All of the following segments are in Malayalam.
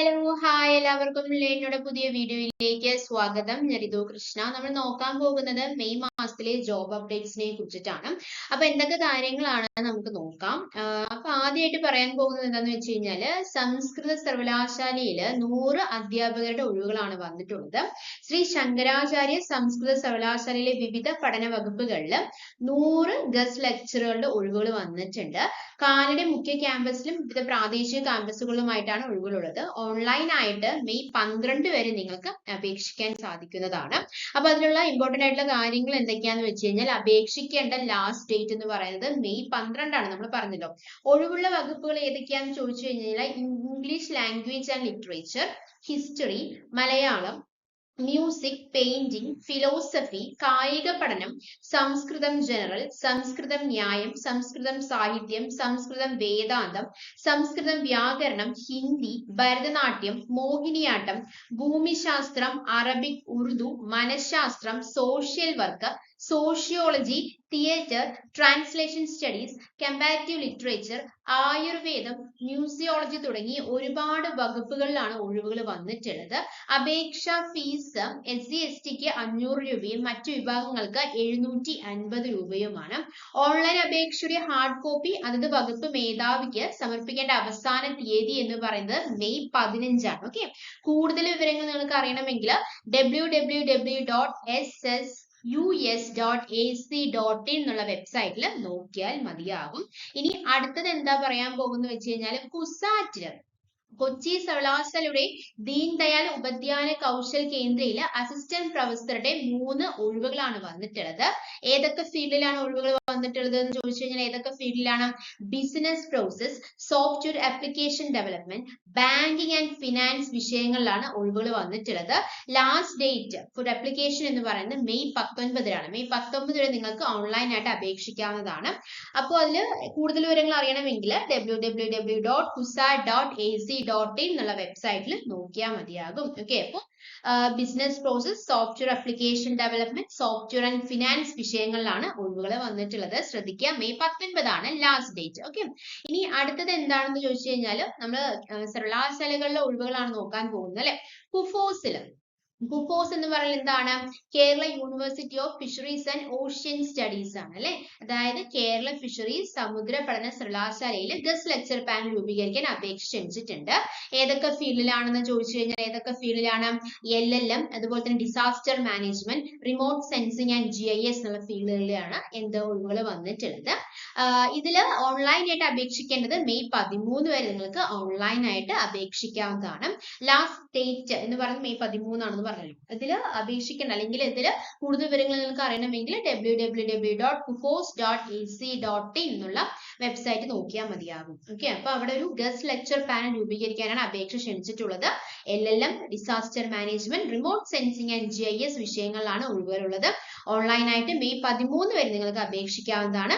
ഹലോ ഹായ് എല്ലാവർക്കും ലേണിയുടെ പുതിയ വീഡിയോയിലേക്ക് സ്വാഗതം. ഞാൻ രിതു കൃഷ്ണ. നമ്മൾ നോക്കാൻ പോകുന്നത് മെയ് മാസത്തിലെ ജോബ് അപ്ഡേറ്റ്സിനെ കുറിച്ചിട്ടാണ്. അപ്പൊ എന്തൊക്കെ കാര്യങ്ങളാണ് നമുക്ക് നോക്കാം. അപ്പൊ ആദ്യമായിട്ട് പറയാൻ പോകുന്നത് എന്താന്ന് വെച്ച് കഴിഞ്ഞാല് സംസ്കൃത സർവകലാശാലയില് 100 അധ്യാപകരുടെ ഒഴിവുകളാണ് വന്നിട്ടുള്ളത്. ശ്രീ ശങ്കരാചാര്യ സംസ്കൃത സർവകലാശാലയിലെ വിവിധ പഠന വകുപ്പുകളിൽ 100 ഗസ്റ്റ് ലെക്ചറുകളുടെ ഒഴിവുകൾ വന്നിട്ടുണ്ട്. കാലടി മുഖ്യ ക്യാമ്പസിലും വിവിധ പ്രാദേശിക ക്യാമ്പസുകളിലുമായിട്ടാണ് ഒഴിവുകളുള്ളത്. ഓൺലൈൻ ആയിട്ട് മെയ് 12 വരെ നിങ്ങൾക്ക് അപേക്ഷിക്കാൻ സാധിക്കുന്നതാണ്. അപ്പൊ അതിലുള്ള ഇമ്പോർട്ടന്റ് ആയിട്ടുള്ള കാര്യങ്ങൾ എന്തൊക്കെയാന്ന് വെച്ച് കഴിഞ്ഞാൽ അപേക്ഷിക്കേണ്ട ലാസ്റ്റ് ഡേറ്റ് എന്ന് പറയുന്നത് മെയ് 12 ആണ്. നമ്മൾ പറഞ്ഞല്ലോ. ഒഴിവുള്ള വകുപ്പുകൾ ഏതൊക്കെയാന്ന് ചോദിച്ചു കഴിഞ്ഞാൽ English language and literature, history, Malayalam, music, painting, philosophy, കായിക പഠനം, സംസ്കൃതം ജനറൽ, സംസ്കൃതം ന്യായം, സംസ്കൃതം സാഹിത്യം, സംസ്കൃതം വേദാന്തം, സംസ്കൃതം വ്യാകരണം, ഹിന്ദി, ഭരതനാട്യം, മോഹിനിയാട്ടം, ഭൂമിശാസ്ത്രം, അറബിക്, ഉറുദു, മനഃശാസ്ത്രം, social work, sociology, theatre, translation studies, comparative literature, ആയുർവേദം, മ്യൂസിയോളജി തുടങ്ങി ഒരുപാട് വകുപ്പുകളിലാണ് ഒഴിവുകൾ വന്നിട്ടുള്ളത്. അപേക്ഷാ ഫീസ് SC/STക്ക് 500 രൂപയും മറ്റു വിഭാഗങ്ങൾക്ക് 750 രൂപയുമാണ്. ഓൺലൈൻ അപേക്ഷയുടെ ഹാർഡ് കോപ്പി അതത് വകുപ്പ് മേധാവിക്ക് സമർപ്പിക്കേണ്ട അവസാന തീയതി എന്ന് പറയുന്നത് മെയ് 15 ആണ്. ഓക്കെ, കൂടുതൽ വിവരങ്ങൾ നിങ്ങൾക്ക് അറിയണമെങ്കിൽ www.ss.us.ac.in എന്നുള്ള വെബ്സൈറ്റിൽ നോക്കിയാൽ മതിയാകും. ഇനി അടുത്തത് എന്താ പറയാൻ പോകുന്നത് വെച്ച് കഴിഞ്ഞാൽ കുസാറ്റില് കൊച്ചി സർവകലാശാലയുടെ ദീൻ ദയാൽ ഉപാധ്യായ കൗശൽ കേന്ദ്രയില് അസിസ്റ്റന്റ് പ്രൊഫസറുടെ 3 ഒഴിവുകളാണ് വന്നിട്ടുള്ളത്. ഏതൊക്കെ ഫീൽഡിലാണ് ഒഴിവുകൾ വന്നിട്ടുള്ളത് എന്ന് ചോദിച്ചു കഴിഞ്ഞാൽ ഏതൊക്കെ ഫീൽഡിലാണ്? Business process, software application development, banking and finance വിഷയങ്ങളിലാണ് ഒഴിവുകൾ വന്നിട്ടുള്ളത്. ലാസ്റ്റ് ഡേറ്റ് ഫോർ ആപ്ലിക്കേഷൻ എന്ന് പറയുന്നത് മെയ് 19 മെയ് 19 വരെ നിങ്ങൾക്ക് ഓൺലൈൻ ആയിട്ട് അപേക്ഷിക്കാവുന്നതാണ്. അപ്പോൾ അതിൽ കൂടുതൽ വിവരങ്ങൾ അറിയണമെങ്കിൽ www.kusat.ac.in എന്നുള്ള വെബ്സൈറ്റിൽ നോക്കിയാൽ മതിയാകും. ഓക്കെ, അപ്പോൾ business process, software application development, software and finance വിഷയങ്ങളിലാണ് ഒഴിവുകൾ വന്നിട്ടുള്ളത്. ശ്രദ്ധിക്കുക, മെയ് 19 ആണ് ലാസ്റ്റ് ഡേറ്റ്. ഓക്കെ, ഇനി അടുത്തത് എന്താണെന്ന് ചോദിച്ചു കഴിഞ്ഞാൽ നമ്മൾ സർവകലാശാലകളിലെ ഒഴിവുകളാണ് നോക്കാൻ പോകുന്നത് അല്ലെ. കുഫോസ് എന്ന് പറയുന്നത് എന്താണ്? Kerala university of fisheries and ocean studies ആണ് അല്ലെ. അതായത് കേരള ഫിഷറീസ് സമുദ്ര പഠന സർവകലാശാലയിൽ ഗസ്റ്റ് ലെക്ചർ പാനൽ രൂപീകരിക്കാൻ അപേക്ഷ ക്ഷണിച്ചിട്ടുണ്ട്. ഏതൊക്കെ ഫീൽഡിലാണെന്ന് ചോദിച്ചു കഴിഞ്ഞാൽ ഏതൊക്കെ ഫീൽഡിലാണ്? LLM, അതുപോലെ തന്നെ disaster management, remote sensing and GIS എന്നുള്ള ഫീൽഡുകളിലാണ് എന്ത് ഒഴിവുകൾ വന്നിട്ടുള്ളത്. ഇതിൽ ഓൺലൈൻ ആയിട്ട് അപേക്ഷിക്കേണ്ടത് മെയ് 13 വരെ നിങ്ങൾക്ക് ഓൺലൈൻ ആയിട്ട് അപേക്ഷിക്കാവുന്നതാണ്. ലാസ്റ്റ് ഡേറ്റ് എന്ന് പറയുന്നത് മെയ് 13 ആണെന്ന് പറഞ്ഞല്ലോ. ഇതിൽ അപേക്ഷിക്കേണ്ട അല്ലെങ്കിൽ ഇതിൽ കൂടുതൽ വിവരങ്ങൾ നിങ്ങൾക്ക് അറിയണമെങ്കിൽ www.kufos.ac.in എന്നുള്ള വെബ്സൈറ്റ് നോക്കിയാൽ മതിയാകും. ഓക്കെ, അപ്പൊ അവിടെ ഒരു ഗസ്റ്റ് ലെക്ചർ പാനൽ രൂപീകരിക്കാനാണ് അപേക്ഷ ക്ഷണിച്ചിട്ടുള്ളത്. LLM, disaster management, remote sensing and GIS വിഷയങ്ങളിലാണ് ഒഴിവുകളുള്ളത്. ഓൺലൈൻ ആയിട്ട് മെയ് 13 വരെ നിങ്ങൾക്ക് അപേക്ഷിക്കാവുന്നതാണ്.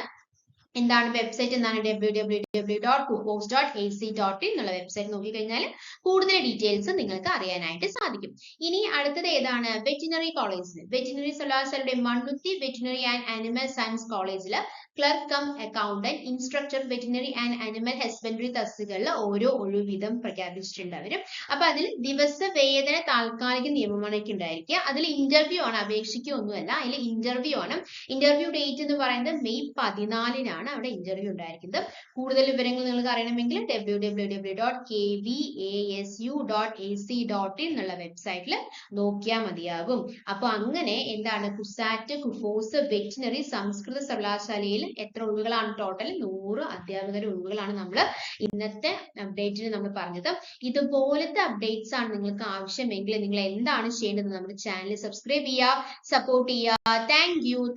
എന്താണ് വെബ്സൈറ്റ്? എന്താണ്? www.kufos.ac.in എന്നുള്ള വെബ്സൈറ്റ് നോക്കിക്കഴിഞ്ഞാൽ കൂടുതൽ ഡീറ്റെയിൽസ് നിങ്ങൾക്ക് അറിയാനായിട്ട് സാധിക്കും. ഇനി അടുത്തത് ഏതാണ്? വെറ്റിനറി കോളേജിൽ, വെറ്റിനറി സർവകലാശാലയുടെ Mannuthy veterinary and animal science കോളേജിൽ clerk cum accountant, instructor veterinary and animal husbandry തസ്തികകളിൽ ഓരോ ഒഴിവ് വീതം പ്രഖ്യാപിച്ചിട്ടുണ്ട് അവര്. അപ്പൊ അതിൽ ദിവസ വേതന താൽക്കാലിക നിയമനമൊക്കെ ഉണ്ടായിരിക്കുക. അതിൽ ഇന്റർവ്യൂ ആണ്, അപേക്ഷിക്കൊന്നുമല്ല. അതിൽ ഇന്റർവ്യൂ ആണ്. ഇന്റർവ്യൂ ഡേറ്റ് എന്ന് പറയുന്നത് മെയ് 14 അവിടെ ഇന്റർവ്യൂ ഉണ്ടായിരിക്കുന്നത്. കൂടുതൽ വിവരങ്ങൾ നിങ്ങൾക്ക് അറിയണമെങ്കിൽ www.kvasu.ac.in എന്നുള്ള വെബ്സൈറ്റിൽ നോക്കിയാൽ മതിയാകും. അപ്പൊ അങ്ങനെ എന്താണ് കുസാറ്റ്, കുഫോസ്, വെറ്റിനറി, സംസ്കൃത സർവകലാശാലയിൽ എത്ര ഒഴിവുകളാണ്? ടോട്ടൽ 100 അധ്യാപകരുടെ ഒഴിവുകളാണ് നമ്മൾ ഇന്നത്തെ അപ്ഡേറ്റിൽ നമ്മൾ പറഞ്ഞത്. ഇതുപോലത്തെ അപ്ഡേറ്റ്സ് ആണ് നിങ്ങൾക്ക് ആവശ്യമെങ്കിൽ നിങ്ങൾ എന്താണ് ചെയ്യേണ്ടത്? നമ്മുടെ ചാനൽ സബ്സ്ക്രൈബ് ചെയ്യുക, സപ്പോർട്ട് ചെയ്യുക.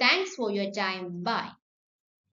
Thanks for your time. By.